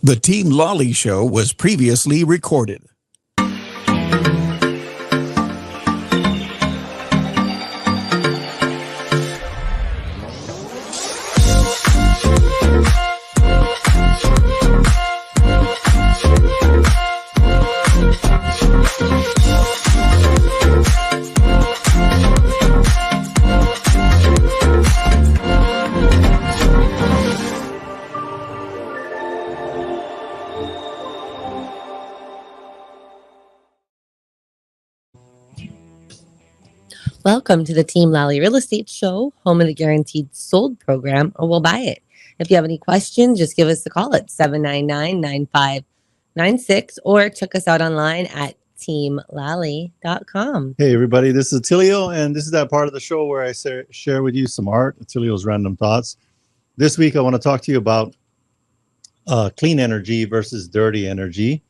The Team Lally Show was previously recorded. Welcome to the Team Lally Real Estate Show, home of the guaranteed sold program, or we'll buy it. If you have any questions, just give us a call at 799-9596 or check us out online at teamlally.com. Hey, everybody, this is Attilio, and this is that part of the show where I share with you some art, Attilio's Random Thoughts. This week, I want to talk to you about clean energy versus dirty energy.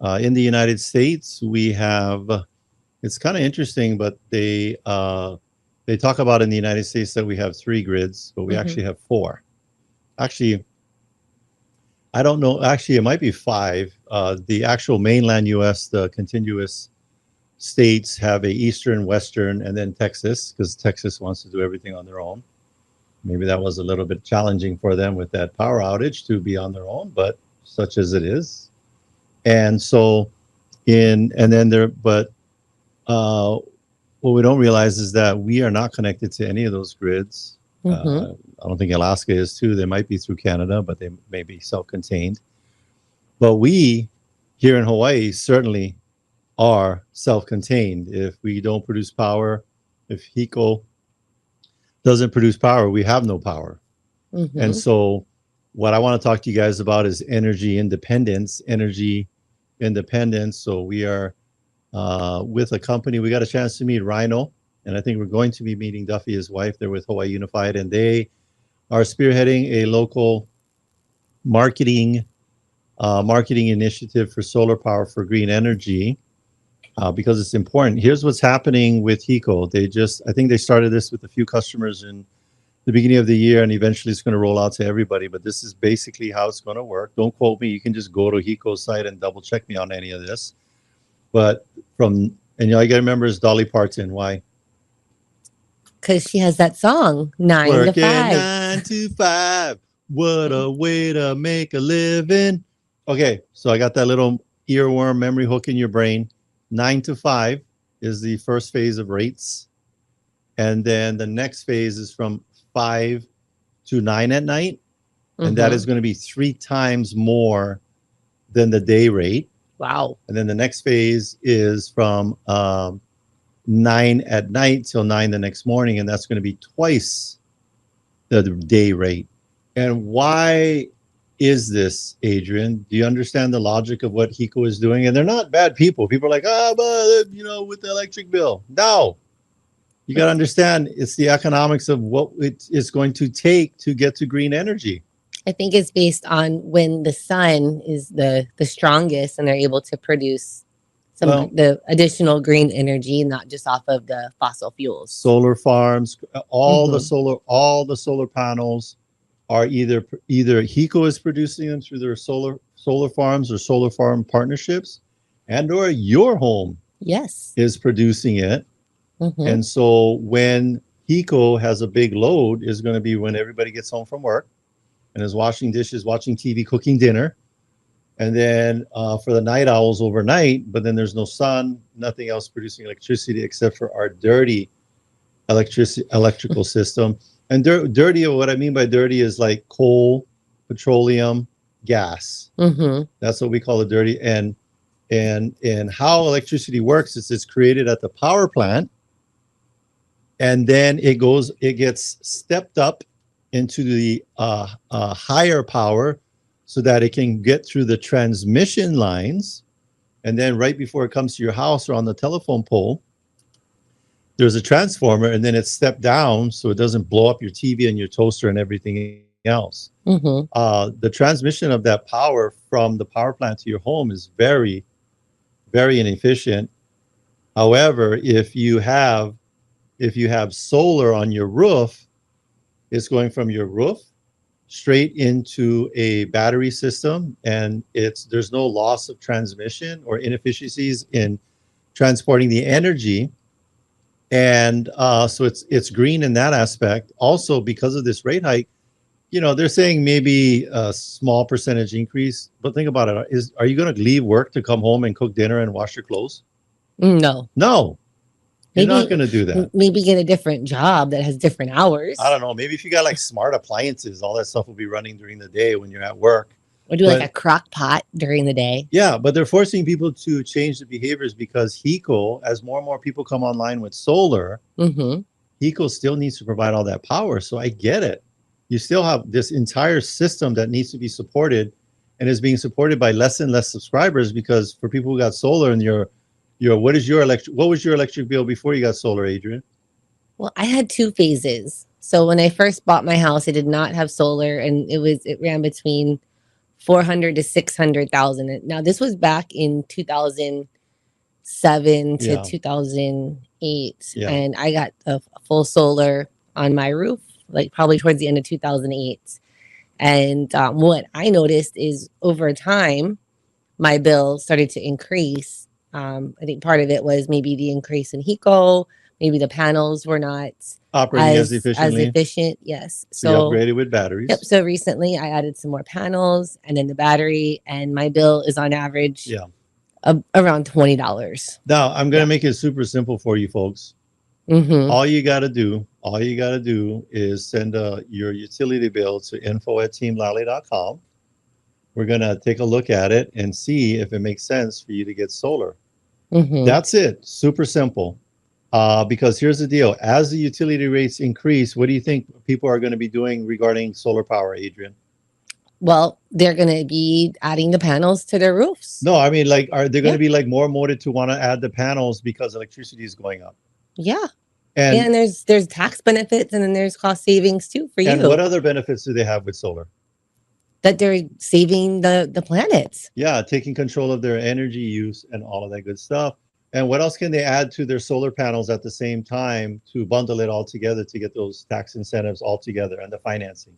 In the United States, we have... It's kind of interesting, but they talk about in the United States that we have 3 grids, but we actually have 4. Actually, I don't know. Actually, it might be 5. The actual mainland U.S., the contiguous states have a eastern, western, and then Texas, because Texas wants to do everything on their own. Maybe that was a little bit challenging for them with that power outage to be on their own, but such as it is. And so what we don't realize is that we are not connected to any of those grids. I don't think Alaska is too. They might be through Canada, but they may be self-contained. But we here in Hawaii certainly are self-contained. If we don't produce power, if HECO doesn't produce power, we have no power. And so what I want to talk to you guys about is energy independence. So we are with a company. We got a chance to meet Rhino, and I think we're going to be meeting Duffy, his wife. They're with Hawaii Unified, and they are spearheading a local marketing initiative for solar power for green energy because it's important. Here's what's happening with HECO. I think they started this with a few customers in the beginning of the year, and eventually it's going to roll out to everybody. But this is basically how it's going to work. Don't quote me. You can just go to HECO's site and double check me on any of this. But you got to remember it's Dolly Parton. Why? Because she has that song, 9 to 5. 9 to 5. What a way to make a living. Okay, so I got that little earworm memory hook in your brain. 9 to 5 is the first phase of rates. And then the next phase is from 5 to 9 at night. And that is going to be 3 times more than the day rate. Wow. And then the next phase is from 9 at night till 9 the next morning. And that's going to be twice the day rate. And why is this, Adrienne? Do you understand the logic of what HECO is doing? And they're not bad people. People are like, but, with the electric bill. No. You got to understand, it's the economics of what it is going to take to get to green energy. I think it's based on when the sun is the strongest and they're able to produce the additional green energy, not just off of the fossil fuels. Solar farms, all the solar panels are either HECO is producing them through their solar farms or solar farm partnerships, and or your home is producing it. And so when HECO has a big load is going to be when everybody gets home from work and is washing dishes, watching TV, cooking dinner. And then for the night owls overnight, but then there's no sun, nothing else producing electricity except for our dirty electrical system. And dirty, what I mean by dirty is like coal, petroleum, gas. That's what we call it dirty. And how electricity works is it's created at the power plant. And then it gets stepped up into the higher power so that it can get through the transmission lines. And then right before it comes to your house or on the telephone pole, there's a transformer, and then it's stepped down so it doesn't blow up your TV and your toaster and everything else. The transmission of that power from the power plant to your home is very, very inefficient. However, if you have solar on your roof, it's going from your roof straight into a battery system, and there's no loss of transmission or inefficiencies in transporting the energy. And so it's green in that aspect. Also, because of this rate hike, they're saying maybe a small percentage increase, but think about it. Are you going to leave work to come home and cook dinner and wash your clothes? No. You're not going to do that. Maybe get a different job that has different hours. I don't know. Maybe if you got like smart appliances, all that stuff will be running during the day when you're at work. Or do like a crock pot during the day. Yeah, but they're forcing people to change the behaviors because HECO, as more and more people come online with solar, HECO still needs to provide all that power. So I get it. You still have this entire system that needs to be supported and is being supported by less and less subscribers, because for people who got solar and what was your electric bill before you got solar, Adrienne? Well, I had 2 phases. So when I first bought my house, I did not have solar, and it ran between 400 to 600,000. Now this was back in 2007 to 2008, and I got a full solar on my roof, like probably towards the end of 2008. And what I noticed is over time, my bill started to increase. I think part of it was maybe the increase in HECO. Maybe the panels were not operating as efficient. Yes. So you upgraded with batteries. Yep. So recently I added some more panels and then the battery, and my bill is on average around $20. Now I'm going to make it super simple for you folks. All you got to do is send your utility bill to info@teamlally.com. We're going to take a look at it and see if it makes sense for you to get solar. That's it. Super simple. Because here's the deal. As the utility rates increase, what do you think people are going to be doing regarding solar power, Adrienne? Well, they're going to be adding the panels to their roofs. No, I mean, like, are they going to be like more motivated to want to add the panels because electricity is going up? Yeah. And there's tax benefits, and then there's cost savings too for you. And what other benefits do they have with solar? That they're saving the planet. Yeah, taking control of their energy use and all of that good stuff. And what else can they add to their solar panels at the same time to bundle it all together to get those tax incentives all together and the financing?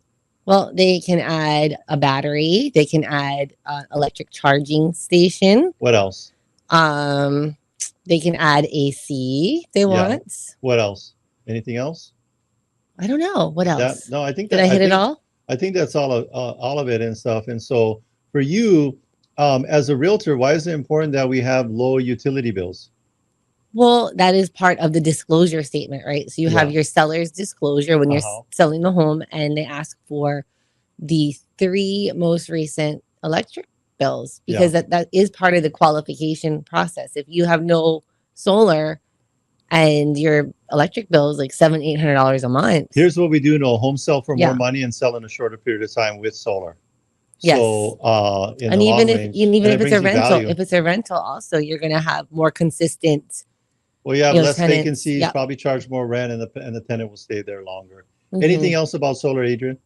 Well, they can add a battery. They can add an electric charging station. What else? They can add AC if they want. What else? Anything else? I don't know. What else? No, I think Did I hit it all? I think that's all of it and stuff. And so for you, as a realtor, why is it important that we have low utility bills? Well, that is part of the disclosure statement, right? So you have your seller's disclosure when you're selling the home, and they ask for the 3 most recent electric bills, because that is part of the qualification process. If you have no solar and your electric bill is like $700-800 a month. Here's what we do know: home sell for more money and sell in a shorter period of time with solar. Yes. So, and even if it's a rental, if it's a rental, also you're going to have more consistent. Well, you have less vacancies, probably charge more rent, and the tenant will stay there longer. Anything else about solar, Adrienne?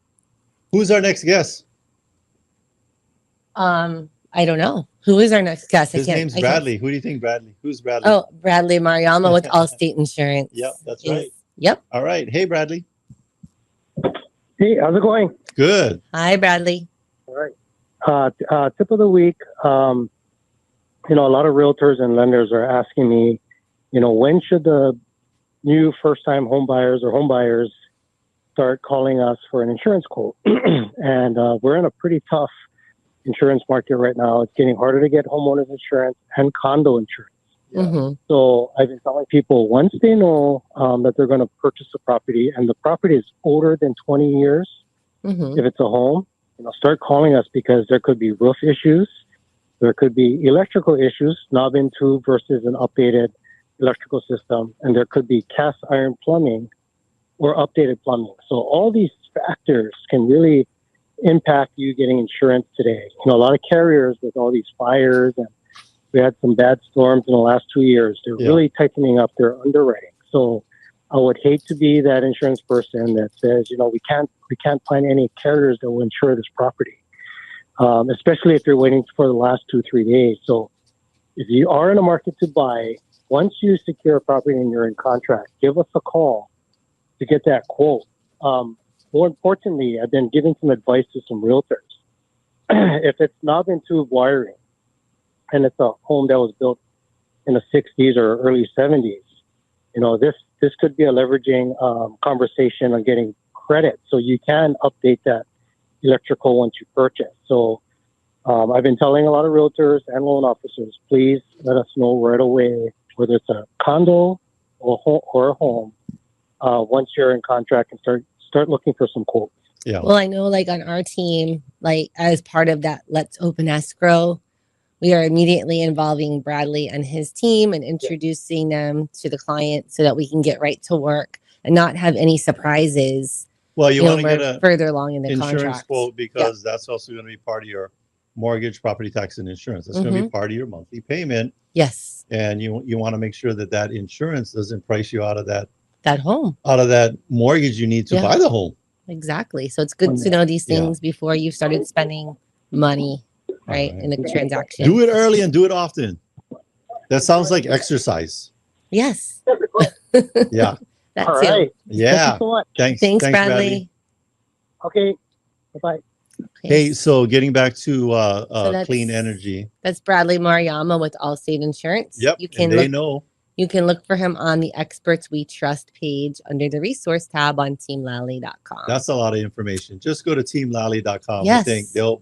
Who's our next guest? I don't know. Who is our next guest? His name's Bradley. Who do you think, Bradley? Who's Bradley? Oh, Bradley Maruyama with Allstate Insurance. Yep, that's right. Yep. All right. Hey, Bradley. Hey, how's it going? Good. Hi, Bradley. All right. Tip of the week. A lot of realtors and lenders are asking me, when should the new first-time home buyers or home buyers start calling us for an insurance quote? And we're in a pretty tough insurance market right now. It's getting harder to get homeowners insurance and condo insurance. So I've been telling people, once they know that they're going to purchase a property and the property is older than 20 years, if it's a home, start calling us, because there could be roof issues. There could be electrical issues, knob and tube versus an updated electrical system. And there could be cast iron plumbing or updated plumbing. So all these factors can really impact you getting insurance today. A lot of carriers, with all these fires, and we had some bad storms in the last 2 years, they're really tightening up their underwriting. So I would hate to be that insurance person that says, we can't find any carriers that will insure this property, especially if you're waiting for the last 2-3 days. So if you are in a market to buy, once you secure a property and you're in contract, give us a call to get that quote. more importantly, I've been giving some advice to some realtors. If it's knob and tube wiring, and it's a home that was built in the 60s or early 70s, this could be a leveraging conversation on getting credit. So you can update that electrical once you purchase. So I've been telling a lot of realtors and loan officers, please let us know right away whether it's a condo or a home once you're in contract, and start looking for some quotes. Yeah. Well, I know like on our team, like as part of that Let's Open Escrow, we are immediately involving Bradley and his team and introducing them to the client so that we can get right to work and not have any surprises. Well, you want to get a further along in the insurance contract quote, because that's also going to be part of your mortgage, property tax, and insurance. That's going to be part of your monthly payment. Yes. And you want to make sure that insurance doesn't price you out of that home, out of that mortgage you need to buy the home. Exactly. So it's good to know these things before you started spending money, right, in the transaction. Do it early and do it often. That sounds like exercise. Yes. Yeah. That's all right. Yeah. Thank you so much. Thanks, Bradley. Okay. Bye-bye. Hey, so getting back to clean energy. That's Bradley Maruyama with Allstate Insurance. Yep. You can look for him on the Experts We Trust page under the resource tab on teamlally.com. That's a lot of information. Just go to teamlally.com. Yes. I think they'll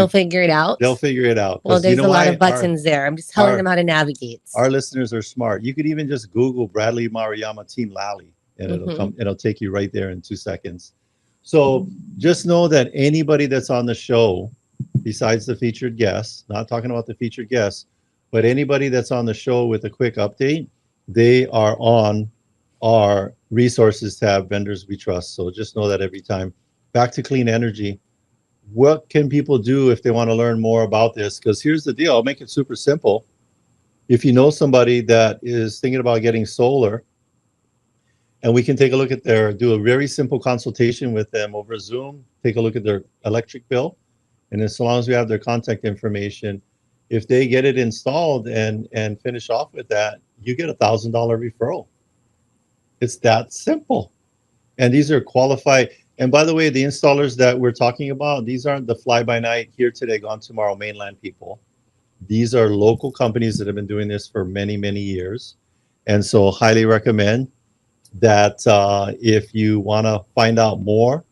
figure it out. They'll figure it out. Well, there's a lot of buttons there. I'm just telling them how to navigate. Our listeners are smart. You could even just Google Bradley Maruyama Team Lally, and it'll take you right there in 2 seconds. So just know that anybody that's on the show, besides the featured guests, not talking about the featured guests, but anybody that's on the show with a quick update, they are on our resources tab, vendors we trust. So just know that every time. Back to clean energy. What can people do if they want to learn more about this? Because here's the deal. I'll make it super simple. If you know somebody that is thinking about getting solar, and we can take a look at do a very simple consultation with them over Zoom, take a look at their electric bill. And as long as we have their contact information, if they get it installed and finish off with that, you get $1,000 referral. It's that simple. And these are qualified. And by the way, the installers that we're talking about, these aren't the fly-by-night, here today, gone tomorrow, mainland people. These are local companies that have been doing this for many, many years. And so highly recommend that if you want to find out more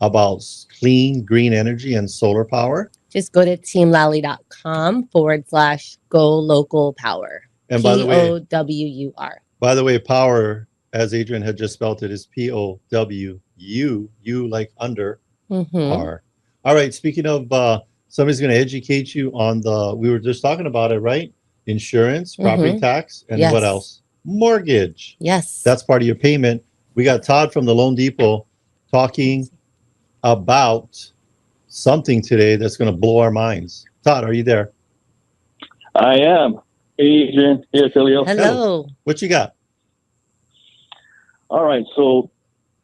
about clean, green energy and solar power, just go to teamlally.com/go local power. And by the way, POWUR. By the way, power, as Adrienne had just spelled it, is POWU, U like under R. All right. Speaking of, somebody's going to educate you on we were just talking about it, right? Insurance, property tax, and what else? Mortgage. Yes. That's part of your payment. We got Todd from the LoanDepot talking about something today that's going to blow our minds. Todd, are you there? I am. Hey, Adrienne. Hey, Attilio. Hello. What you got? All right. So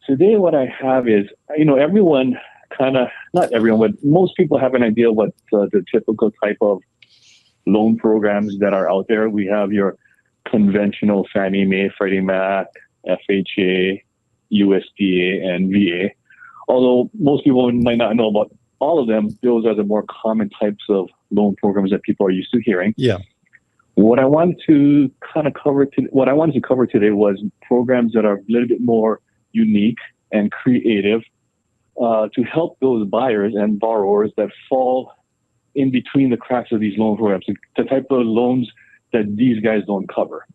today what I have is, everyone not everyone, but most people have an idea what the typical type of loan programs that are out there. We have your conventional Fannie Mae, Freddie Mac, FHA, USDA, and VA. Although most people might not know about all of them, those are the more common types of loan programs that people are used to hearing. Yeah. What I wanted to cover today was programs that are a little bit more unique and creative to help those buyers and borrowers that fall in between the cracks of these loan programs, the type of loans that these guys don't cover.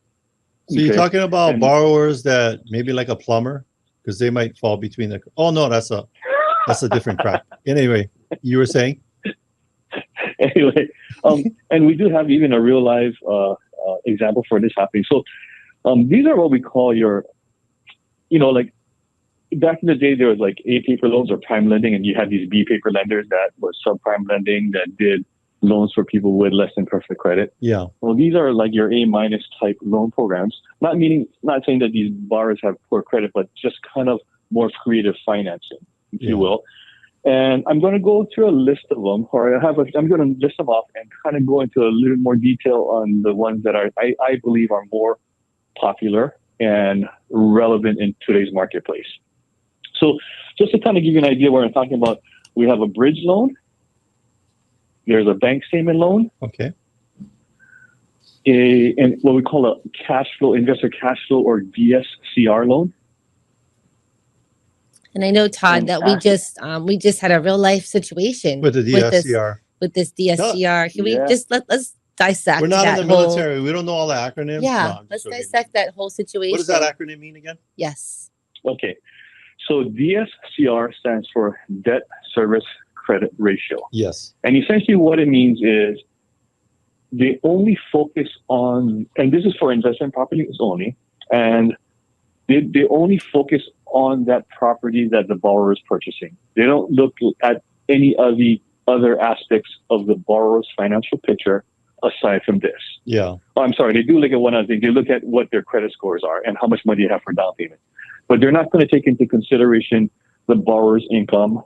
So you're talking about borrowers that maybe like a plumber, because they might fall between the. Oh no, that's a different crack. Anyway, you were saying. Anyway, and we do have even a real life example for this happening. So these are what we call your, like back in the day, there was like A paper loans or prime lending, and you had these B paper lenders that were subprime lending that did loans for people with less than perfect credit. Yeah. Well, these are like your A- type loan programs. Not saying that these borrowers have poor credit, but just kind of more creative financing, if you will. And I'm going to go through a list of them, or I'm going to list them off and kind of go into a little more detail on the ones that I believe are more popular and relevant in today's marketplace. So just to kind of give you an idea what I'm talking about, we have a bridge loan. There's a bank statement loan. Okay. And what we call a cash flow, investor cash flow, or DSCR loan. And I know, Todd, that we just had a real life situation With the DSCR. With this DSCR. Can we just let's dissect? We're not that in the military. We don't know all the acronyms. Yeah, No, let's dissect that whole situation. What does that acronym mean again? Yes. Okay. So DSCR stands for Debt Service Credit Ratio. Yes. And essentially what it means is they only focus on, and this is for investment properties only, and they only focus on that property that the borrower is purchasing. They don't look at any of the other aspects of the borrower's financial picture aside from this. Yeah. Oh, I'm sorry. They do look at one other thing. They look at what their credit scores are and how much money they have for down payment. But they're not going to take into consideration the borrower's income.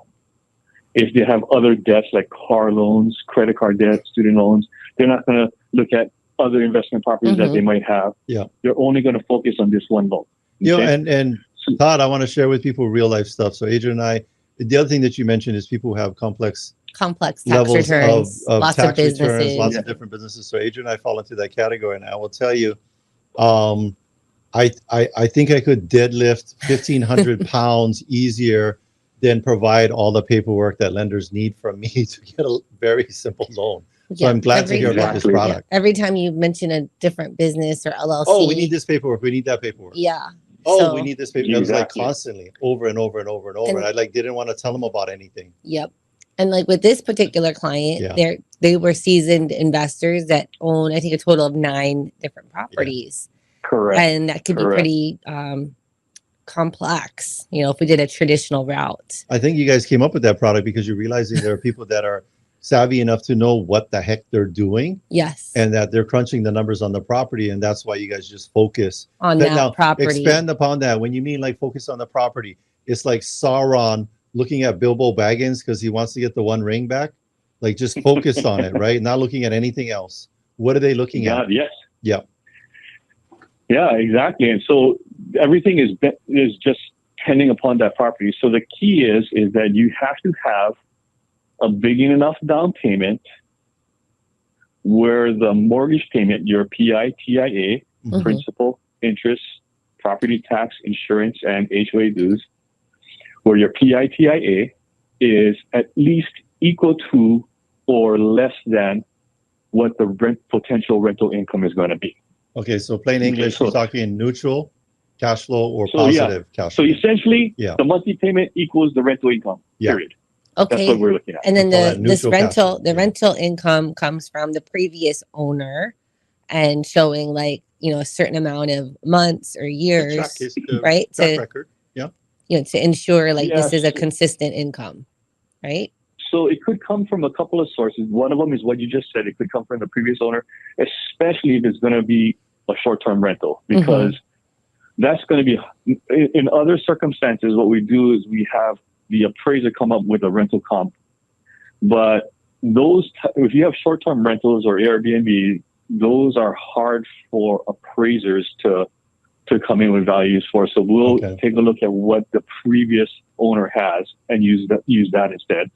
If they have other debts like car loans, credit card debt, student loans, they're not going to look at other investment properties that they might have. Yeah. They're only going to focus on this one loan. You know, and Todd, I want to share with people real life stuff. So Adrienne and I, the other thing that you mentioned is people who have complex tax levels returns, of lots tax of businesses, returns, lots of different businesses. So Adrienne and I fall into that category, and I will tell you, I think I could deadlift 1,500 pounds easier than provide all the paperwork that lenders need from me to get a very simple loan. So I'm glad to hear about this product. Every time you mention a different business or LLC. Oh, we need this paperwork. We need that paperwork. Yeah. Oh, we need this paperwork. It was like constantly over and over and over and over. And I didn't want to tell them about anything. Yep. And like with this particular client, they were seasoned investors that own, I think, a total of 9 different properties. Yeah. Correct. And that could be pretty complex, if we did a traditional route. I think you guys came up with that product because you're realizing there are people that are savvy enough to know what the heck they're doing. Yes. And that they're crunching the numbers on the property. And that's why you guys just focus on that property. Expand upon that. When you mean like focus on the property, it's like Sauron looking at Bilbo Baggins because he wants to get the One Ring back. Like just focus on it, right? Not looking at anything else. What are they looking at? Yes. Yeah. Yeah, exactly. And so everything is just depending upon that property. So the key is that you have to have a big enough down payment where the mortgage payment, your PITIA, principal, interest, property tax, insurance, and HOA dues, where your PITIA is at least equal to or less than what the potential rental income is going to be. Okay, so plain English, we're talking neutral cash flow or positive cash flow. So essentially, the monthly payment equals the rental income, period. Okay. That's what we're looking at. And then the rental income comes from the previous owner and showing like, a certain amount of months or years, right? Track record. Yeah. To ensure like this is a consistent income, right? So it could come from a couple of sources. One of them is what you just said. It could come from the previous owner, especially if it's going to be a short-term rental, because that's going to be, in other circumstances, what we do is we have the appraiser come up with a rental comp. But if you have short-term rentals or Airbnb, those are hard for appraisers to come in with values for. So we'll take a look at what the previous owner has and use that instead.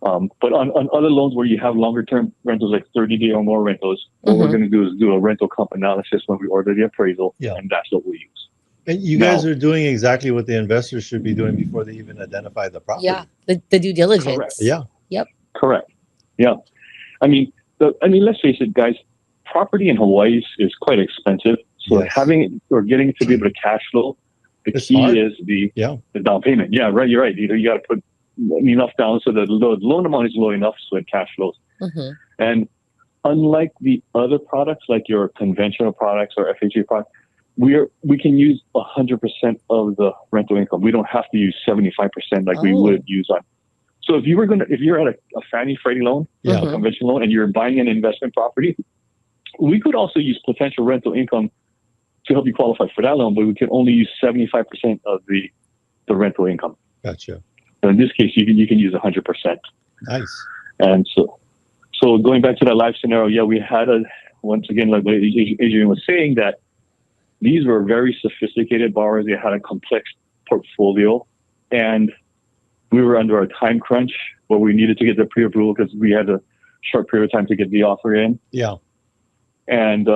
But on other loans where you have longer term rentals, like 30-day or more rentals, what we're going to do is do a rental comp analysis when we order the appraisal, and that's what we use. And you guys are doing exactly what the investors should be doing before they even identify the property. Yeah, the due diligence. Correct. Yeah. Yep. Correct. Yeah. I mean, let's face it, guys. Property in Hawaii is quite expensive. So having it or getting it to be able to cash flow, the key is the down payment. Yeah, right. You're right. You got to put enough down so that the loan amount is low enough so it cash flows. And unlike the other products, like your conventional products or FHA products, we can use 100% of the rental income. We don't have to use 75% like we would use on. So if you're at a Fannie Freddie loan, a conventional loan, and you're buying an investment property, we could also use potential rental income to help you qualify for that loan, but we can only use 75% of the rental income. Gotcha. So in this case, you can use 100%. Nice. And so going back to that live scenario, we had once again, like Adrienne was saying, that these were very sophisticated borrowers. They had a complex portfolio. and we were under a time crunch where we needed to get the pre-approval because we had a short period of time to get the offer in. Yeah. And,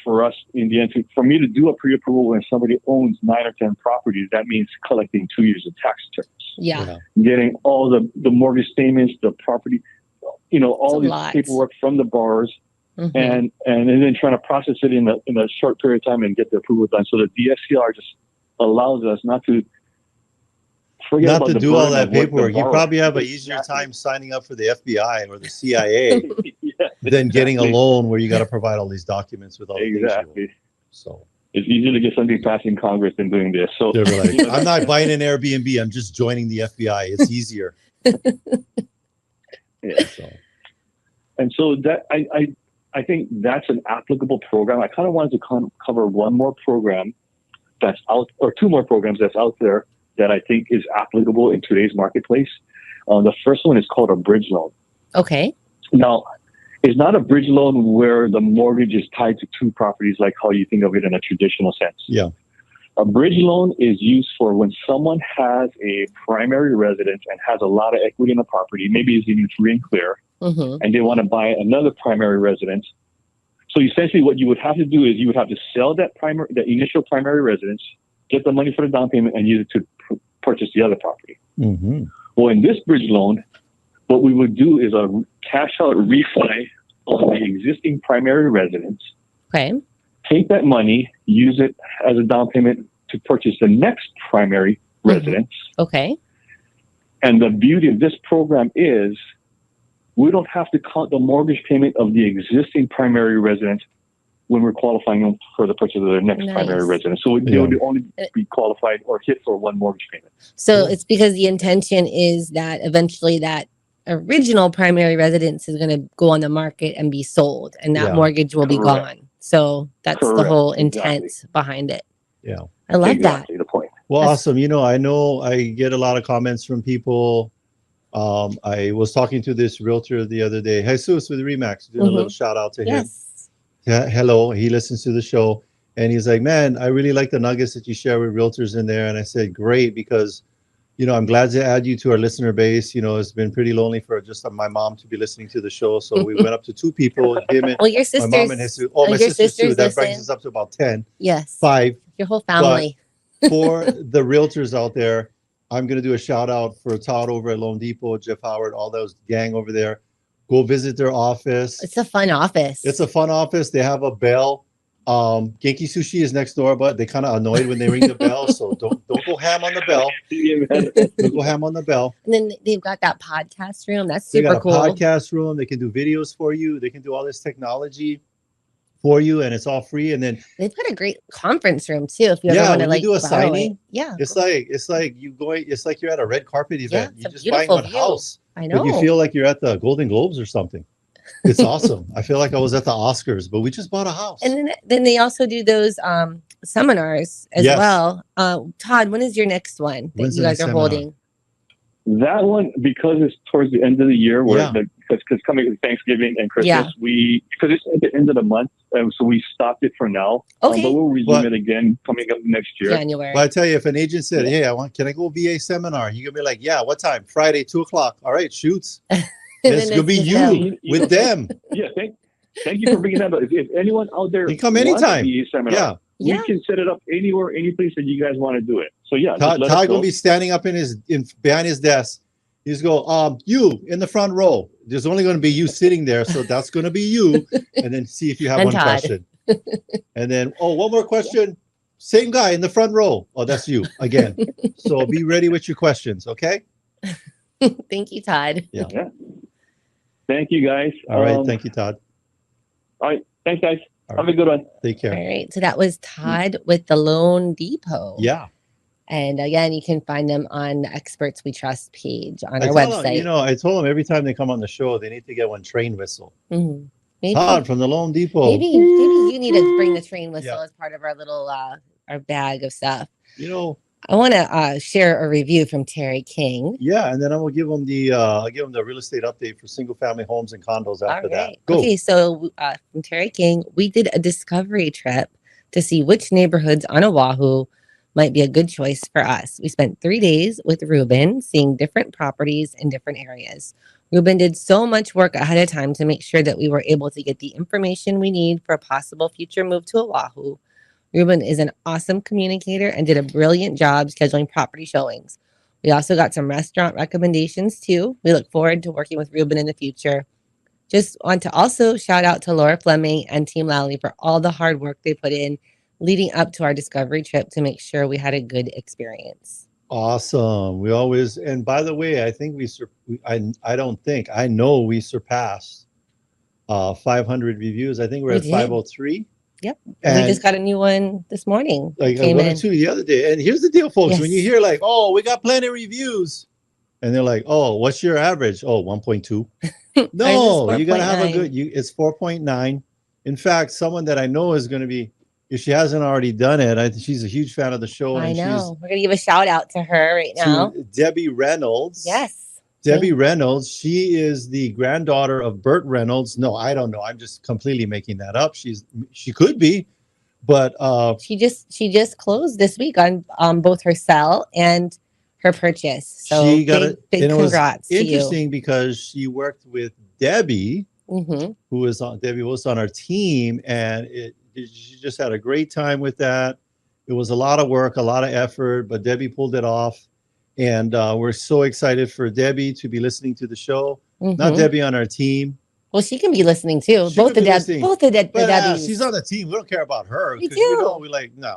for us, in the end, for me to do a pre-approval when somebody owns 9 or 10 properties, that means collecting 2 years of tax returns. Yeah. Getting all the mortgage statements, the property, all these paperwork from the borrowers, and then trying to process it in a short period of time and get the approval done. So the DSCR just allows us not to do all that paperwork. You probably have an easier time signing up for the FBI or the CIA than getting a loan where you got to provide all these documents with all the things. So it's easier to get something passed in Congress than doing this. So they're like, I'm not buying an Airbnb. I'm just joining the FBI. It's easier. And so that I think that's an applicable program. I kind of wanted to cover one more program that's out, or 2 more programs that's out there that I think is applicable in today's marketplace. The first one is called a bridge loan. Okay. Now, it's not a bridge loan where the mortgage is tied to 2 properties like how you think of it in a traditional sense. Yeah. A bridge loan is used for when someone has a primary residence and has a lot of equity in the property, maybe it's even free and clear, and they want to buy another primary residence. So essentially what you would have to do is you would have to sell the initial primary residence, get the money for the down payment, and use it to purchase the other property. Well, in this bridge loan, what we would do is a cash out refi on the existing primary residence. Okay. Take that money, use it as a down payment to purchase the next primary residence. Okay. And the beauty of this program is we don't have to count the mortgage payment of the existing primary residence when we're qualifying them for the purchase of their next primary residence. So they would only be qualified or hit for 1 mortgage payment. So it's because the intention is that eventually that original primary residence is going to go on the market and be sold, and that mortgage will be gone. So that's the whole intent behind it. Yeah. I love that. The point. Well, awesome. I know I get a lot of comments from people. I was talking to this realtor the other day, Jesus with Remax, doing a little shout out to him. Hello, he listens to the show, and he's like, man, I really like the nuggets that you share with realtors in there. And I said, great, because I'm glad to add you to our listener base. It's been pretty lonely for just my mom to be listening to the show, so we went up to 2 people, him and your sisters, my mom and Jesus. My sisters too. That brings us up to about 10. Yes, 5. Your whole family. But for the realtors out there, I'm going to do a shout out for Todd over at LoanDepot, Jeff Howard, all those gang over there. Go visit their office. It's a fun office. It's a fun office. They have a bell. Genki Sushi is next door, but they kind of annoyed when they ring the bell. So don't go ham on the bell. Don't go ham on the bell. And then they've got that podcast room. That's super cool. Podcast room. They can do videos for you. They can do all this technology for you, and it's all free. And then they've got a great conference room too. If you ever want to do a signing, it's like you're at a red carpet event. You're just buying one house. I know. But you feel like you're at the Golden Globes or something. It's awesome. I feel like I was at the Oscars, but we just bought a house. And then they also do those seminars as well. Todd, when is your next one that you guys are holding? That one, because it's towards the end of the year, because coming with Thanksgiving and Christmas, because it's at the end of the month, so we stopped it for now. Okay. But we'll resume it again coming up next year. January. But I tell you, if an agent said, "Hey, can I go VA seminar?" You're gonna be like, "Yeah, what time? Friday, 2:00. All right, shoots." It's gonna be you with them. Yeah, thank you for bringing that up. If anyone out there, you come anytime. VA seminar, we can set it up anywhere, any place that you guys want to do it. So Todd gonna be standing up behind his desk. He's go, you in the front row. There's only going to be you sitting there, so that's going to be you. And then see if you have one Todd. question. And then, one more question. Same guy in the front row. Oh, that's you again. So be ready with your questions, okay? Thank you, Todd. Yeah. Thank you, guys. All right. Thank you, Todd. All right. Thanks, guys. Have a good one. Take care. All right. So that was Todd with the LoanDepot. Yeah. And again, you can find them on the Experts We Trust page on our website. I told them every time they come on the show, they need to get one train whistle. Mm-hmm. Maybe, Todd from the LoanDepot. Maybe you need to bring the train whistle as part of our little our bag of stuff. I want to share a review from Terry King. Yeah, and then I will give them the real estate update for single family homes and condos after that. Go. Okay, so from Terry King, we did a discovery trip to see which neighborhoods on Oahu might be a good choice for us. We spent 3 days with Ruben seeing different properties in different areas. Ruben did so much work ahead of time to make sure that we were able to get the information we need for a possible future move to Oahu. Ruben is an awesome communicator and did a brilliant job scheduling property showings. We also got some restaurant recommendations too. We look forward to working with Ruben in the future. Just want to also shout out to Laura Fleming and Team Lally for all the hard work they put in leading up to our discovery trip to make sure we had a good experience. Awesome. We always, and by the way, I think I know we surpassed 500 reviews. I think we're at 503. Yep. And we just got a new one this morning. Like one or two the other day. And here's the deal, folks. Yes. When you hear like, oh, we got plenty of reviews. And they're like, oh, what's your average? Oh, 1.2. No, you got to have a good, it's 4.9. In fact, someone that I know is going to be, if she hasn't already done it, I think she's a huge fan of the show. I know. We're going to give a shout out to her right now. Debbie Reynolds. Yes. Debbie Reynolds. She is the granddaughter of Burt Reynolds. No, I don't know. I'm just completely making that up. She could be, but she just closed this week on both her sell and her purchase. So she got big congrats to you. Interesting because she worked with Debbie, who was on our team, and she just had a great time with that. It was a lot of work, a lot of effort, but Debbie pulled it off. And we're so excited for Debbie to be listening to the show. Not Debbie on our team. Well, she can be listening too. Both the Debbies. She's on the team. We don't care about her. We do.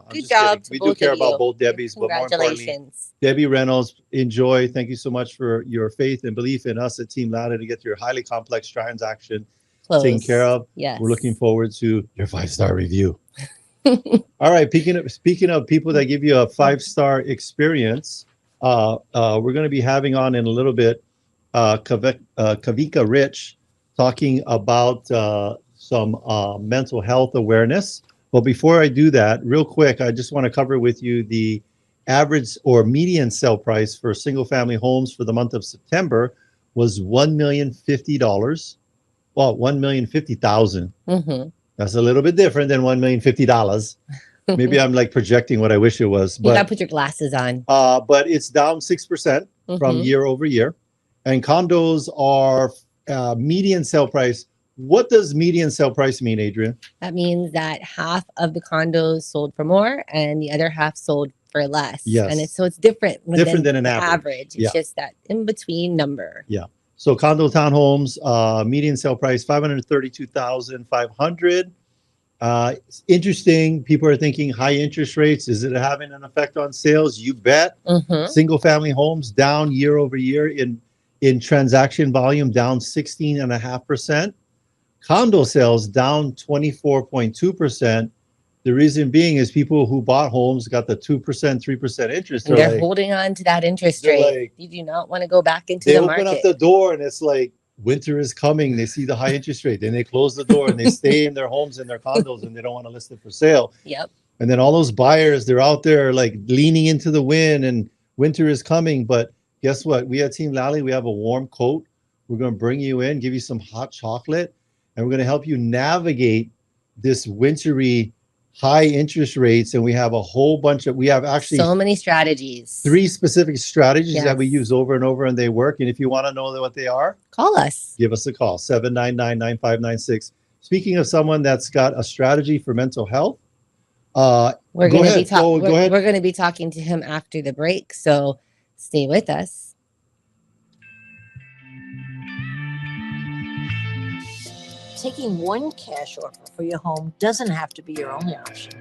Good job. We do care about both Debbies, but more importantly, Debbie Reynolds, enjoy. Thank you so much for your faith and belief in us at Team Lally to get your highly complex transaction taken care of. Yes. We're looking forward to your 5-star review. All right. Speaking of people that give you a 5-star experience, we're going to be having on in a little bit Kawika Rich talking about some mental health awareness. But before I do that, real quick, I just want to cover with you the average or median sale price for single family homes for the month of September was $1,050,000. Well, $1,050,000. That's a little bit different than $1,050,000. Maybe I'm like projecting what I wish it was. But, you gotta put your glasses on. But it's down 6% from year over year. And condos are median sale price. What does median sale price mean, Adrienne? That means that half of the condos sold for more and the other half sold for less. Yes. And it's different than an average. It's just that in between number. Yeah. So condo townhomes, median sale price $532,500. It's interesting. People are thinking high interest rates. Is it having an effect on sales? You bet. Single family homes down year over year in transaction volume, down 16.5%. Condo sales down 24.2%. The reason being is people who bought homes got the 2%, 3% interest. They're holding on to that interest rate. Like, you do not want to go back into the market. They open up the door and it's like winter is coming. They see the high interest rate. Then they close the door and they stay in their homes and their condos and they don't want to list it for sale. Yep. And then all those buyers, they're out there like leaning into the wind and winter is coming. But guess what? We at Team Lally, we have a warm coat. We're going to bring you in, give you some hot chocolate, and we're going to help you navigate this wintry high interest rates. And we have actually so many strategies, 3 specific strategies that we use over and over, and they work. And if you want to know what they are, call us. Give us a call, 799-9596. Speaking of someone that's got a strategy for mental health, we're going to be talking to him after the break. So stay with us. Taking one cash offer for your home doesn't have to be your only option.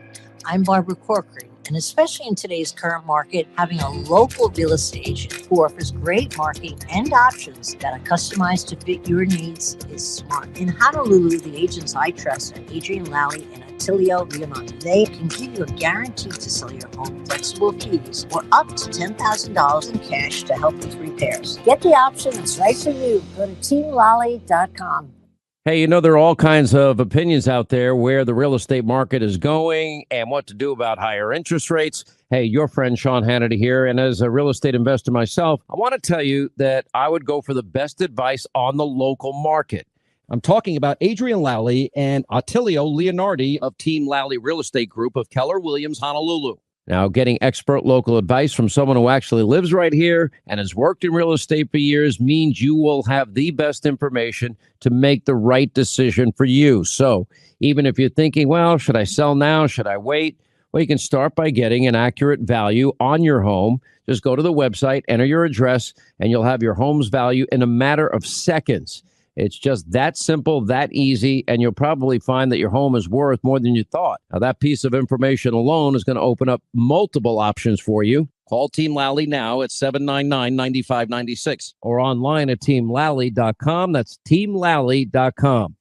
I'm Barbara Corcoran, and especially in today's current market, having a local real estate agent who offers great marketing and options that are customized to fit your needs is smart. In Honolulu, the agents I trust are Adrienne, Lally, and Attilio. They can give you a guarantee to sell your home, flexible fees, or up to $10,000 in cash to help with repairs. Get the option that's right for you. Go to teamlally.com. Hey, there are all kinds of opinions out there where the real estate market is going and what to do about higher interest rates. Hey, your friend Sean Hannity here. And as a real estate investor myself, I want to tell you that I would go for the best advice on the local market. I'm talking about Adrienne Lally and Attilio Leonardi of Team Lally Real Estate Group of Keller Williams, Honolulu. Now, getting expert local advice from someone who actually lives right here and has worked in real estate for years means you will have the best information to make the right decision for you. So even if you're thinking, well, should I sell now? Should I wait? Well, you can start by getting an accurate value on your home. Just go to the website, enter your address, and you'll have your home's value in a matter of seconds. It's just that simple, that easy, and you'll probably find that your home is worth more than you thought. Now, that piece of information alone is going to open up multiple options for you. Call Team Lally now at 799-9596 or online at teamlally.com. That's teamlally.com.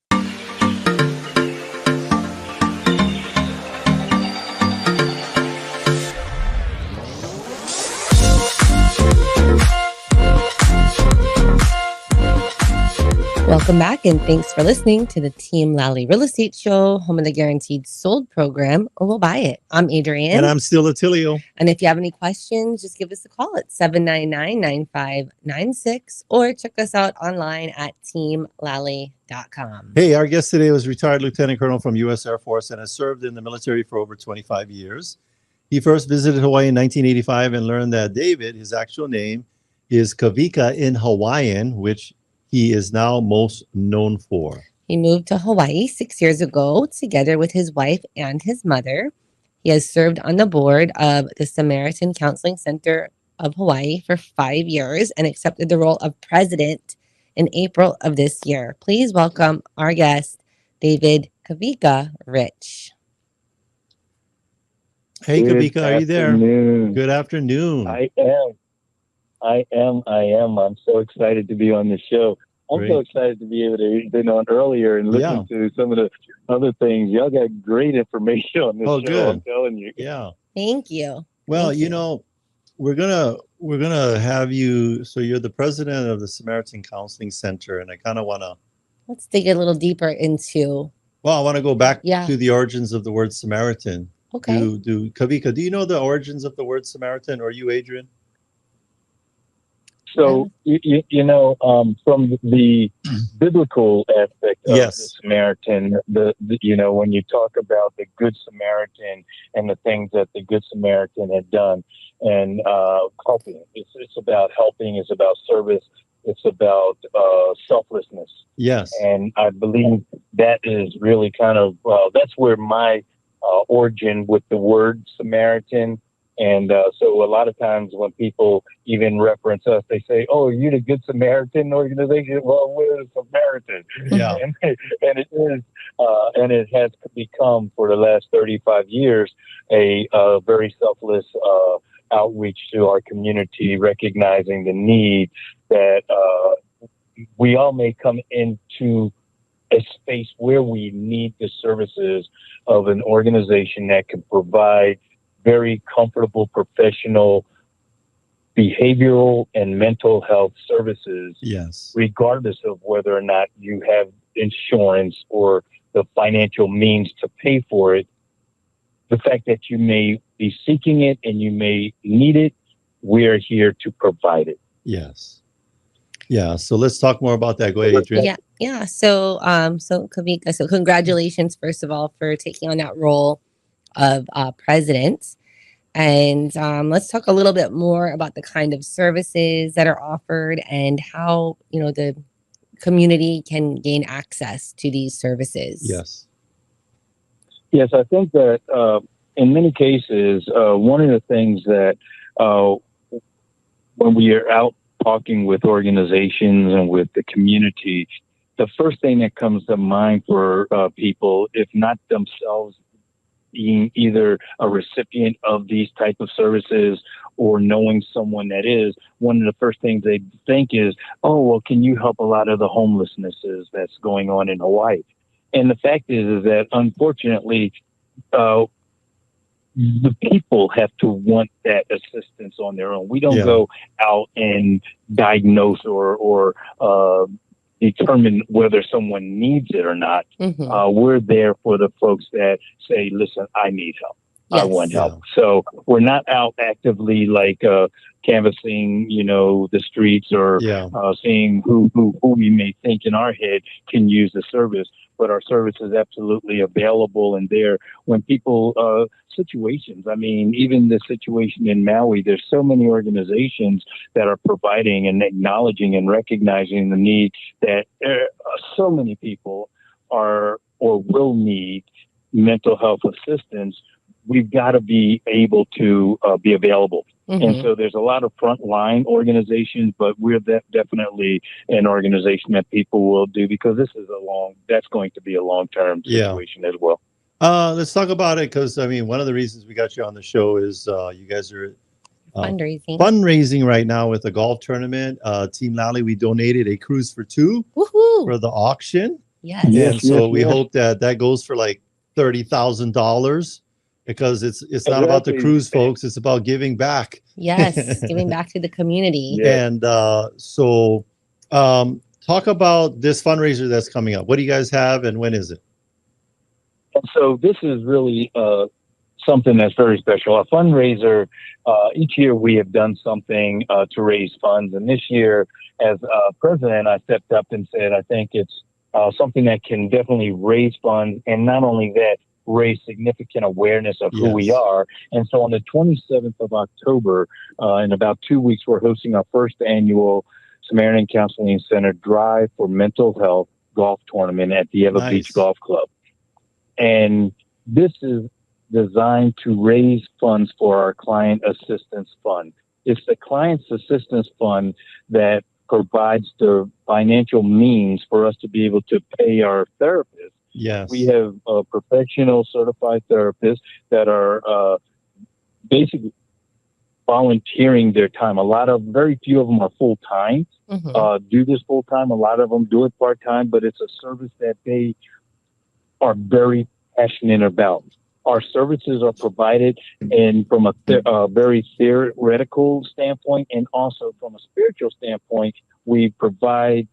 Welcome back, and thanks for listening to the Team Lally Real Estate Show, home of the Guaranteed Sold program, or we'll buy it. I'm Adrienne. And I'm still Attilio. And if you have any questions, just give us a call at 799-9596 or check us out online at teamlally.com. Hey, our guest today was retired Lieutenant Colonel from U.S. Air Force and has served in the military for over 25 years. He first visited Hawaii in 1985 and learned that David, his actual name, is Kawika in Hawaiian, which he is now most known for. He moved to Hawaii 6 years ago together with his wife and his mother. He has served on the board of the Samaritan Counseling Center of Hawaii for 5 years and accepted the role of president in April of this year. Please welcome our guest, David Kawika Rich. Hey, Good Kawika, are you there? afternoon. Good afternoon. I am. I'm so excited to be on the show. I'm so excited to be able to have been on earlier and listen to some of the other things. Y'all got great information on this show. Good. I'm telling you. Yeah. Thank you. Well, you know, we're gonna have you. So you're the president of the Samaritan Counseling Center, and I kind of want to. Let's dig a little deeper into. Well, I want to go back Yeah. to the origins of the word Samaritan. Okay. Kawika, do you know the origins of the word Samaritan, or you, Adrienne? So, from the biblical aspect of the Samaritan, when you talk about the Good Samaritan and the things that the Good Samaritan had done and helping, it's about helping, it's about service, it's about selflessness. Yes. And I believe that is really kind of, that's where my origin with the word Samaritan. And so a lot of times when people even reference us, they say, oh, you're the Good Samaritan organization. Well, we're the Samaritan. Yeah. And it is, and it has become for the last 35 years, a very selfless outreach to our community, recognizing the need that we all may come into a space where we need the services of an organization that can provide very comfortable, professional, behavioral and mental health services. Yes. Regardless of whether or not you have insurance or the financial means to pay for it. The fact that you may be seeking it and you may need it, we're here to provide it. Yes. Yeah. So let's talk more about that. Go ahead, Adrienne. Yeah. So Kawika, so congratulations, first of all, for taking on that role of president. And let's talk a little bit more about the kind of services that are offered and how, the community can gain access to these services. Yes. Yes, I think that in many cases, one of the things that when we are out talking with organizations and with the community, the first thing that comes to mind for people, if not themselves being either a recipient of these type of services or knowing someone that is, one of the first things they think is, oh, well, can you help a lot of the homelessnesses that's going on in Hawaii? And the fact is that unfortunately, the people have to want that assistance on their own. We don't go out and diagnose or determine whether someone needs it or not. Mm-hmm. We're there for the folks that say, listen, I need help. One Health. So we're not out actively like canvassing, the streets or seeing who we may think in our head can use the service. But our service is absolutely available and there when people situations. I mean, even the situation in Maui, there's so many organizations that are providing and acknowledging and recognizing the need that so many people are or will need mental health assistance. We've got to be able to be available. Mm-hmm. And so there's a lot of frontline organizations, but we're definitely an organization that people will do because this is that's going to be a long-term situation as well. Let's talk about it because, one of the reasons we got you on the show is you guys are fundraising right now with a golf tournament. Team Lally, we donated a cruise for two for the auction. Yes. And so we hope that goes for like $30,000. Because it's not about the cruise, folks. It's about giving back. Yes, giving back to the community. Yeah. And so talk about this fundraiser that's coming up. What do you guys have and when is it? So this is really something that's very special. A fundraiser, each year we have done something to raise funds. And this year, as president, I stepped up and said, I think it's something that can definitely raise funds. And not only that, raise significant awareness of who we are. And so on the 27th of October, in about 2 weeks, we're hosting our first annual Samaritan Counseling Center Drive for Mental Health golf tournament at the Eva Beach Golf Club. And this is designed to raise funds for our Client Assistance Fund. It's the Client Assistance Fund that provides the financial means for us to be able to pay our therapists. Yes. We have professional certified therapists that are basically volunteering their time. Very few of them are full time, do this full time. A lot of them do it part time, but it's a service that they are very passionate about. Our services are provided from a very theoretical standpoint and also from a spiritual standpoint. We provide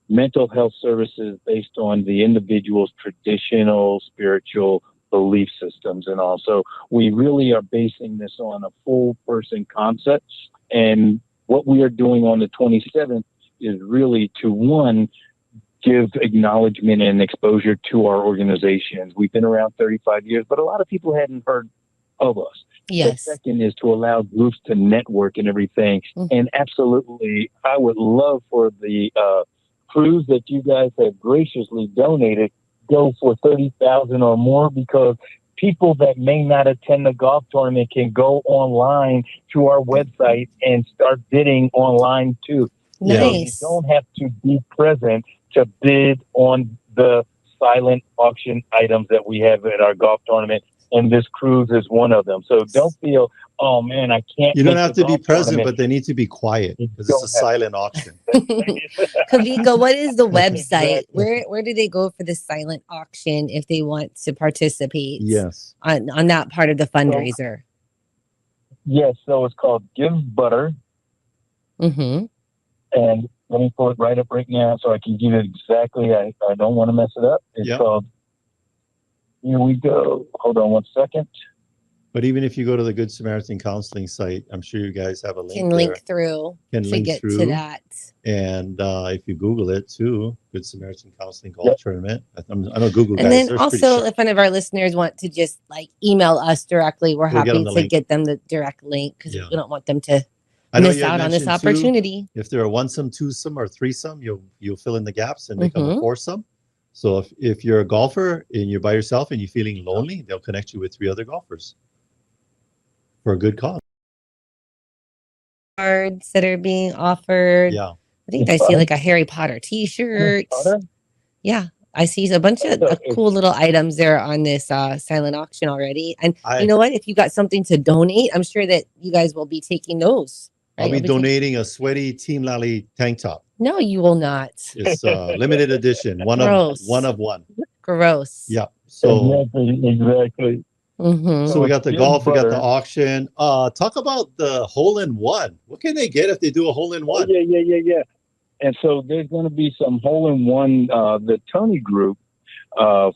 mental health services based on the individual's traditional spiritual belief systems. And also we really are basing this on a full person concept. And what we are doing on the 27th is really to give acknowledgement and exposure to our organizations. We've been around 35 years, but a lot of people hadn't heard of us. Yes. The second is to allow groups to network and everything. And absolutely, I would love for the cruise that you guys have graciously donated go for $30,000 or more, because people that may not attend the golf tournament can go online to our website and start bidding online too. Nice. So you don't have to be present to bid on the silent auction items that we have at our golf tournament. And this cruise is one of them. So don't feel, oh man, I can't. You don't have to be present, but they need to be quiet because it's a silent auction. Kawika, what is the website? Where do they go for the silent auction if they want to participate? Yes. On that part of the fundraiser. Yes. So it's called Give Butter. Mm-hmm. And let me pull it right up right now so I can give it exactly. I don't want to mess it up. It's called. Here we go. Hold on one second. But even if you go to the Good Samaritan Counseling site, I'm sure you guys have a link. Can link through to get to that. And if you Google it too, Good Samaritan Counseling Golf Tournament. I know Google guys. And then also, if one of our listeners want to just email us directly, we're happy to get them the direct link because we don't want them to miss out on this opportunity. Too, if they're a one-some, two-some, or threesome, you'll fill in the gaps and become a foursome. So if you're a golfer and you're by yourself and you're feeling lonely, they'll connect you with 3 other golfers for a good cause. Cards that are being offered. Yeah. I think I see a Harry Potter t-shirt. Yeah. I see a bunch of cool little items there on this silent auction already. And you know what? If you got something to donate, I'm sure that you guys will be taking those. Right? I'll be donating a sweaty Team Lally tank top. No, you will not. It's limited edition. One of one. Gross. Yeah. So exactly. Mm-hmm. So we got the golf, we got the auction. Talk about the hole-in-one. What can they get if they do a hole-in-one? Yeah. And so there's going to be some hole-in-one. The Tony Group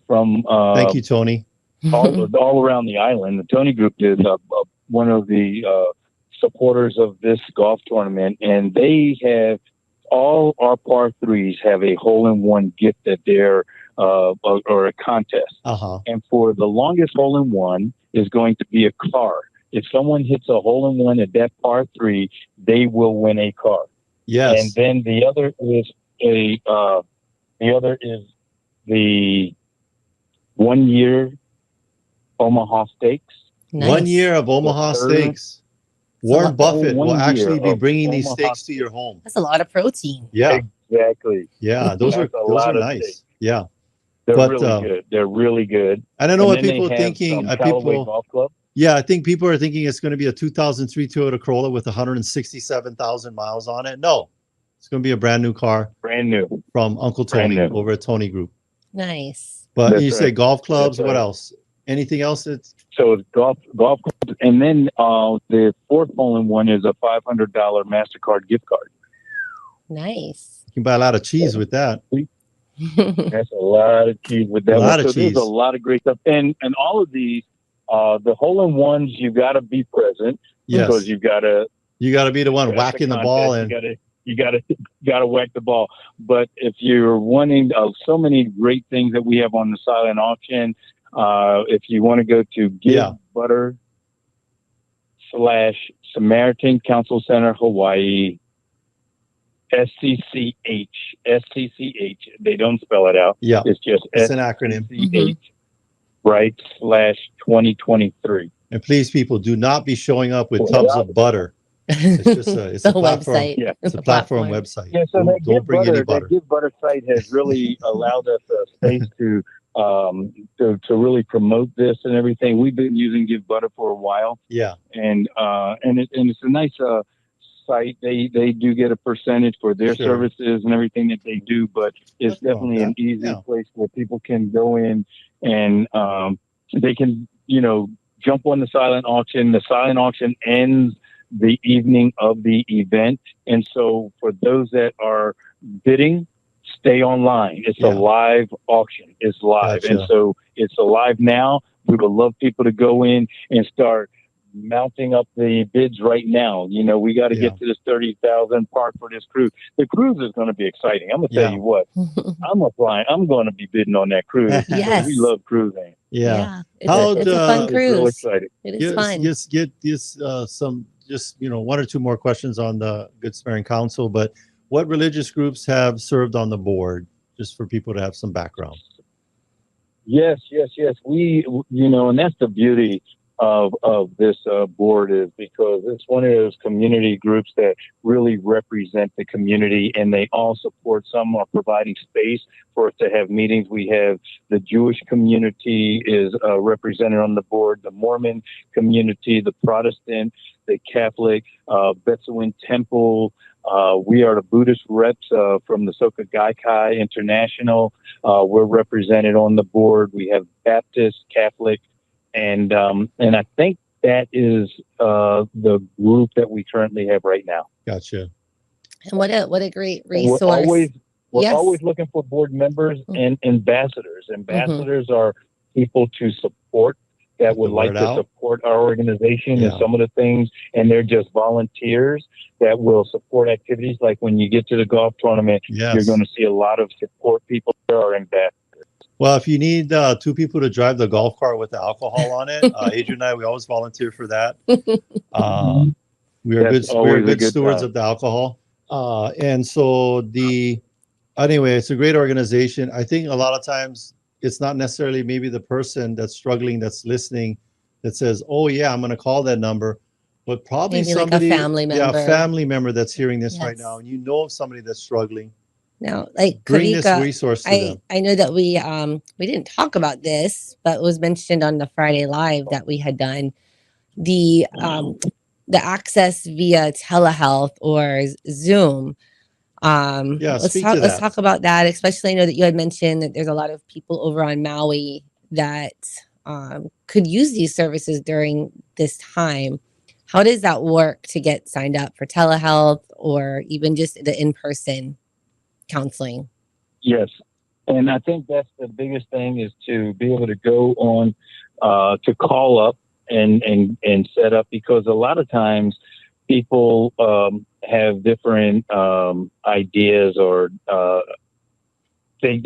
from. Thank you, Tony. all around the island. The Tony Group is one of the supporters of this golf tournament, and they have all our par threes have a hole-in-one gift that they're or a contest. And for the longest hole-in-one is going to be a car. If someone hits a hole-in-one at that par three, they will win a car. Yes. And then the other is the 1 year Omaha Stakes. Nice. 1 year of Omaha Steaks. Warren Buffett will actually be bringing these steaks to your home. That's a lot of protein. Yeah, exactly. Yeah, those are nice. Steaks. Yeah, they're really good. They're really good. I don't know what people are thinking. Callaway Golf Club. Yeah, I think people are thinking it's going to be a 2003 Toyota Corolla with 167,000 miles on it. No, it's going to be a brand new car. Brand new. From Uncle Tony over at Tony Group. Nice. But you say golf clubs. What else? Anything else? So it's golf clubs. And then the fourth hole-in-one is a $500 MasterCard gift card. Nice. You can buy a lot of cheese with that. That's a lot of cheese with that. There's a lot of great stuff. And all of these, the hole-in-ones, you got to be present because you got to be the one whacking the ball, and you got to whack the ball. But if you're wanting so many great things that we have on the silent auction, if you want to go to Give Butter / Samaritan Counseling Center Hawaii, SCCH. They don't spell it out. Yeah, it's just it's an acronym. SCCH, right? /2023. And please, people, do not be showing up with tubs of butter. It's just it's a platform. Website. Yeah, it's a platform website. Yeah, so don't bring any butter. That Give Butter site has really allowed us a space to really promote this and everything. We've been using Give Butter for a while. Yeah, and it's a nice site. They do get a percentage for their services and everything that they do, but it's definitely an easy place where people can go in and they can jump on the silent auction. The silent auction ends the evening of the event, and so for those that are bidding, stay online. It's a live auction. It's live. Gotcha. And so it's alive now. We would love people to go in and start mounting up the bids right now. We got to get to this 30,000 park for this cruise. The cruise is going to be exciting. I'm going to tell you what, I'm going to be bidding on that cruise. Yes. We love cruising. Yeah. It's a fun cruise. Real exciting. It is fun. Just get this one or two more questions on the Good Samaritan Council, but what religious groups have served on the board, just for people to have some background? Yes. We, and that's the beauty of this board, is because it's one of those community groups that really represent the community, and they all support. Some are providing space for us to have meetings. We have the Jewish community is represented on the board, the Mormon community, the Protestant, the Catholic, Betsuin Temple. We are the Buddhist reps from the Soka Gaikai International. We're represented on the board. We have Baptist, Catholic, and I think that is the group that we currently have right now. Gotcha. And what a great resource. We're always looking for board members and ambassadors. Ambassadors are people to support that would like to support our organization and some of the things, and they're just volunteers that will support activities. Like when you get to the golf tournament, you're going to see a lot of support people. There are ambassadors. Well, if you need two people to drive the golf cart with the alcohol on it, Adrienne and I, we always volunteer for that. We are good stewards of the alcohol. And so anyway, it's a great organization. I think a lot of times it's not necessarily maybe the person that's struggling, that's listening, that says, oh yeah, I'm going to call that number, but probably maybe somebody, like a family member. a family member that's hearing this right now, and you know of somebody that's struggling. Now, like bring Kawika, this resource to them. I know that we didn't talk about this, but it was mentioned on the Friday Live that we had done the access via telehealth or Zoom. Let's talk about that. Especially, I know that you had mentioned that there's a lot of people over on Maui that could use these services during this time. How does that work to get signed up for telehealth or even just the in-person counseling? Yes. And I think that's the biggest thing, is to be able to go on, to call up and set up, because a lot of times people have different ideas, or they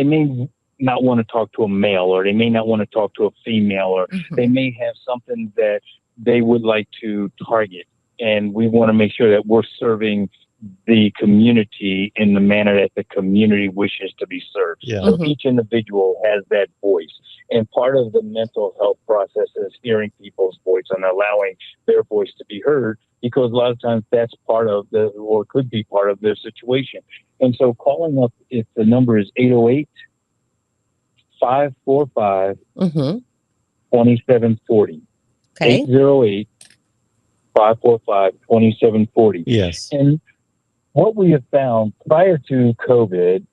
may not want to talk to a male, or they may not want to talk to a female, or they may have something that they would like to target. And we want to make sure that we're serving the community in the manner that the community wishes to be served. Yeah. So each individual has that voice. And part of the mental health process is hearing people's voice and allowing their voice to be heard, because a lot of times that's part of or could be part of their situation. And so calling up, if the number is 808-545-2740. Okay. 808-545-2740. Yes. And what we have found prior to COVID,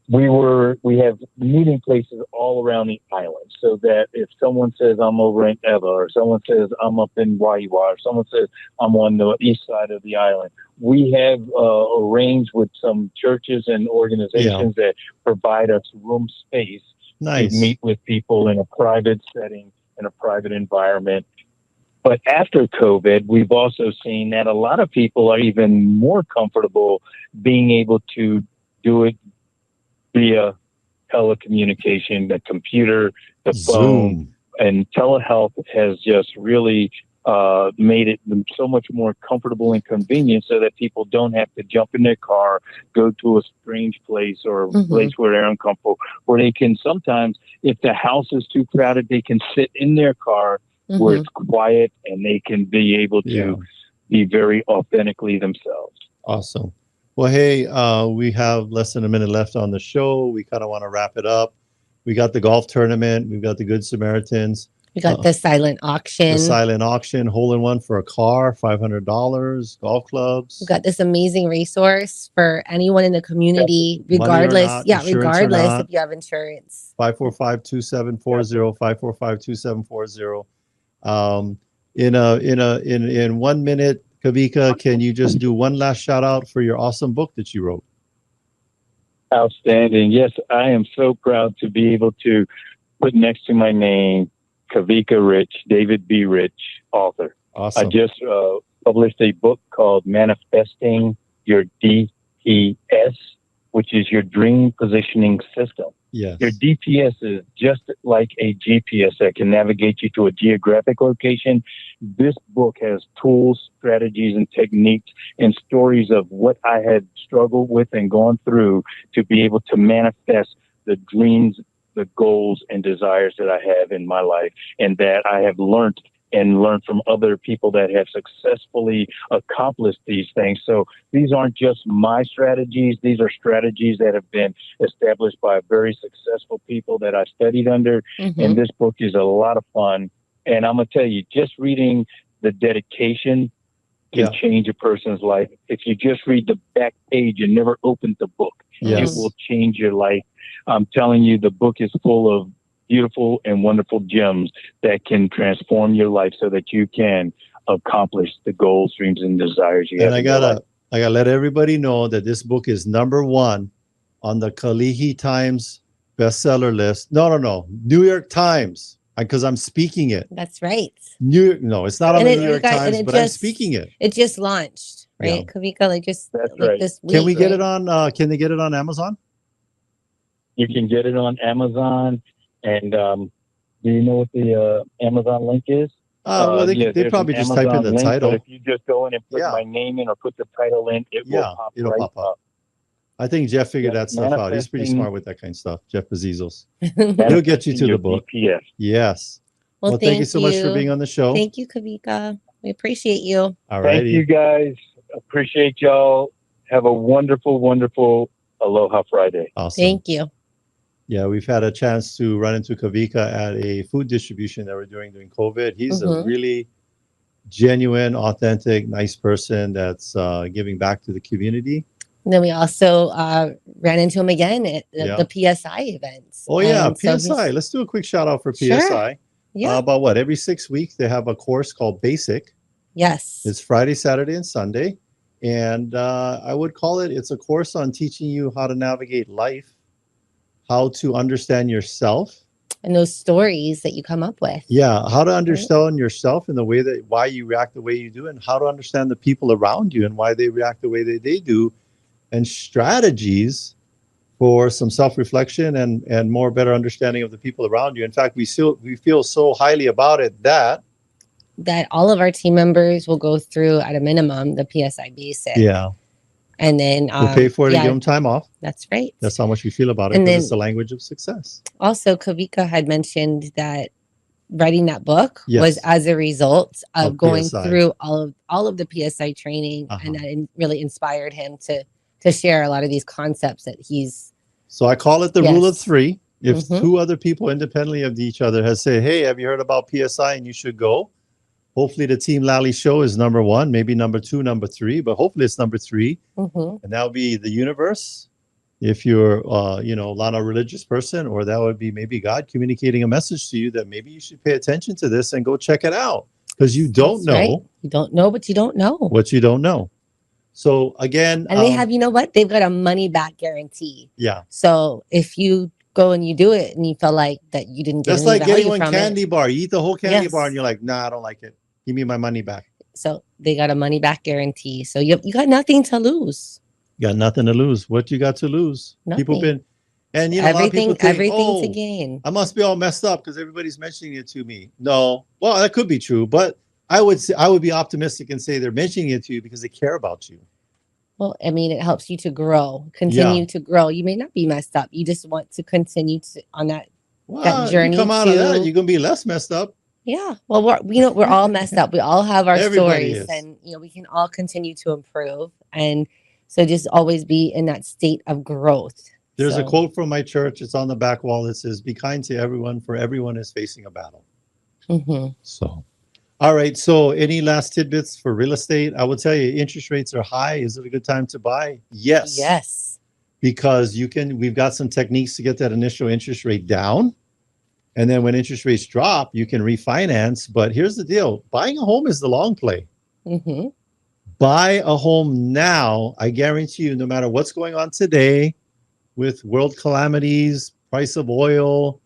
we have meeting places all around the island, so that if someone says I'm over in Eva, or someone says I'm up in Waiwa, or someone says I'm on the east side of the island, we have arranged with some churches and organizations that provide us room space to meet with people in a private setting, in a private environment. But after COVID, we've also seen that a lot of people are even more comfortable being able to do it via telecommunication, the computer, the phone, and telehealth has just really made it so much more comfortable and convenient, so that people don't have to jump in their car, go to a strange place, or a place where they're uncomfortable, where they can sometimes, if the house is too crowded, they can sit in their car where it's quiet, and they can be able to be very authentically themselves. Awesome. Well, hey, we have less than a minute left on the show. We kind of want to wrap it up. We got the golf tournament. We've got the Good Samaritans. We got the silent auction. The silent auction, hole-in-one for a car, $500, golf clubs. We got this amazing resource for anyone in the community, regardless. Regardless if you have insurance. 545-2740, 545-2740. In 1 minute, Kawika, can you just do one last shout out for your awesome book that you wrote? Outstanding. Yes, I am so proud to be able to put next to my name, Kawika Rich, David B. Rich, author. Awesome. I just published a book called Manifesting Your DPS, which is your Dream Positioning System. Yes. Your DPS is just like a GPS that can navigate you to a geographic location. This book has tools, strategies, and techniques and stories of what I had struggled with and gone through to be able to manifest the dreams, the goals, and desires that I have in my life, and that I have learned from other people that have successfully accomplished these things. So these aren't just my strategies. These are strategies that have been established by very successful people that I studied under. And this book is a lot of fun. And I'm going to tell you, just reading the dedication can change a person's life. If you just read the back page and never open the book, it will change your life. I'm telling you, the book is full of beautiful and wonderful gems that can transform your life so that you can accomplish the goals, dreams, and desires you have. And I gotta let everybody know that this book is #1 on the Kalihi Times bestseller list. No, New York Times, because I'm speaking it. That's right. It's not on the New York Times, but I'm speaking it. It just launched, right? Kawika, That's right. this week. Can we get it on? Can they get it on Amazon? You can get it on Amazon. And do you know what the Amazon link is? They probably just type in the title. But if you just go in and put my name in or put the title in, it'll pop up. I think Jeff figured that stuff out. He's pretty smart with that kind of stuff. Jeff Bezos. He'll get you to the book. DPS. Yes. Well, thank you so much for being on the show. Thank you, Kawika. We appreciate you. All right. Thank you, guys. Appreciate y'all. Have a wonderful, wonderful Aloha Friday. Awesome. Thank you. Yeah, we've had a chance to run into Kawika at a food distribution that we're doing during COVID. He's a really genuine, authentic, nice person that's giving back to the community. And then we also ran into him again at the PSI events. Oh, yeah, PSI. Let's do a quick shout out for PSI. Sure. Yeah. About every 6 weeks, they have a course called Basic. Yes. It's Friday, Saturday, and Sunday. And I would call it's a course on teaching you how to navigate life, how to understand yourself. And those stories that you come up with. Yeah, how to understand yourself in the way that why you react the way you do, and how to understand the people around you and why they react the way that they do, and strategies for some self-reflection and more better understanding of the people around you. In fact, we feel so highly about it that all of our team members will go through at a minimum the PSI basic. Yeah. And then we'll pay for it and give them time off. That's right. That's how much we feel about it, because it's the language of success. Also, Kawika had mentioned that writing that book was as a result of going PSI. Through all of the PSI training, and that really inspired him to share a lot of these concepts that he's. So I call it the rule of three. If two other people independently of each other has said, "Hey, have you heard about PSI and you should go?" Hopefully the Team Lally show is number one, maybe number two, number three, but hopefully it's number three. And that'll be the universe. If you're, not a religious person, or that would be maybe God communicating a message to you that maybe you should pay attention to this and go check it out, because you don't know. Right. You don't know what you don't know. What you don't know. So again, and they have, they've got a money back guarantee. Yeah. So if you go and you do it and you feel like that you didn't get that's any like value getting one from candy it, bar. You eat the whole candy bar and you're like, nah, I don't like it. Give me my money back. So they got a money back guarantee. So you got nothing to lose. You got nothing to lose. What you got to lose? Nothing. People been, and everything, a lot of people think, everything to gain. I must be all messed up because everybody's mentioning it to me. No, well, that could be true, but I would be optimistic and say they're mentioning it to you because they care about you. Well, I mean, it helps you to grow, continue to grow. You may not be messed up. You just want to continue on that journey. You come out of that, you're gonna be less messed up. Yeah. Well, we're all messed up. We all have our Everybody stories, and we can all continue to improve. And so just always be in that state of growth. There's a quote from my church. It's on the back wall. It says, "Be kind to everyone, for everyone is facing a battle." So, all right. So any last tidbits for real estate? I will tell you, interest rates are high. Is it a good time to buy? Yes. Yes. Because we've got some techniques to get that initial interest rate down. And then when interest rates drop, you can refinance. But here's the deal. Buying a home is the long play. Buy a home now. I guarantee you, no matter what's going on today with world calamities, price of oil,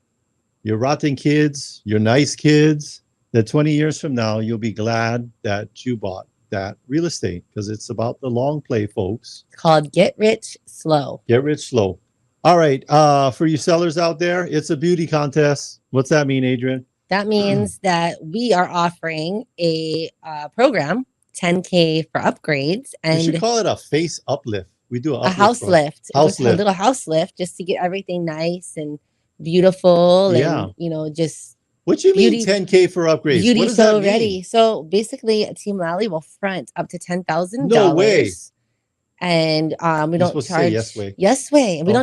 your rotten kids, your nice kids, that 20 years from now, you'll be glad that you bought that real estate, because it's about the long play, folks. It's called Get Rich Slow. Get rich slow. All right. For you sellers out there, it's a beauty contest. What's that mean, Adrienne? That means that we are offering a program, 10K for upgrades. And we should call it a face uplift. We do a house lift. A little house lift, just to get everything nice and beautiful. And, just what you mean 10K for upgrades? Beauty what does so that mean? ready. So basically, Team Lally will front up to $10,000. No way. And we don't charge. Yes way. And we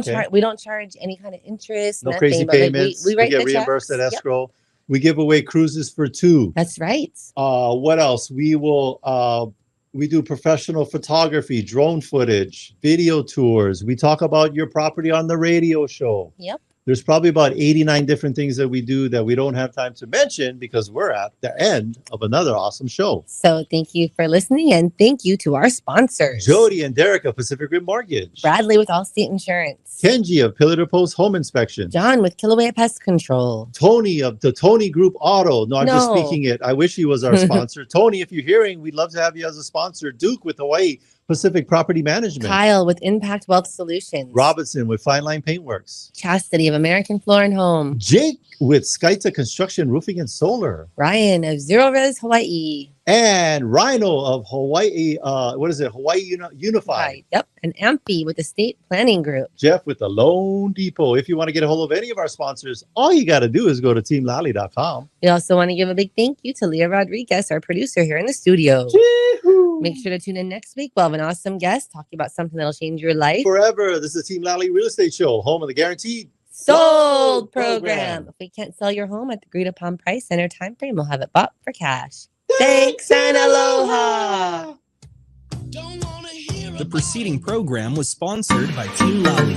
don't charge any kind of interest. No nothing, crazy payments. We get reimbursed at escrow. Yep. We give away cruises for 2. That's right. What else? We will. We do professional photography, drone footage, video tours. We talk about your property on the radio show. Yep. There's probably about 89 different things that we do that we don't have time to mention because we're at the end of another awesome show. So thank you for listening, and thank you to our sponsors. Jody and Derek of Pacific Rim Mortgage. Bradley with Allstate Insurance. Kenji of Pillar to Post Home Inspection. John with Kilauea Pest Control. Tony of the Tony Group Auto. No, I'm just speaking it. I wish he was our sponsor. Tony, if you're hearing, we'd love to have you as a sponsor. Duke with Hawaii Pacific Property Management. Kyle with Impact Wealth Solutions. Robinson with Fine Line Paintworks. Chastity of American Floor and Home. Jake with Skyta Construction Roofing and Solar. Ryan of Zero Res Hawaii. And Rhino of Hawaii, Hawaii Unified. Yep. And Ampy with the State Planning Group. Jeff with the Loan Depot. If you want to get a hold of any of our sponsors, all you got to do is go to teamlally.com. We also want to give a big thank you to Leah Rodriguez, our producer here in the studio. Yee-hoo. Make sure to tune in next week. We'll have an awesome guest talking about something that'll change your life. Forever. This is Team Lally Real Estate Show, home of the guaranteed sold program. If we can't sell your home at the agreed upon price and our time frame, we'll have it bought for cash. Thanks and aloha. The preceding program was sponsored by Team Lally.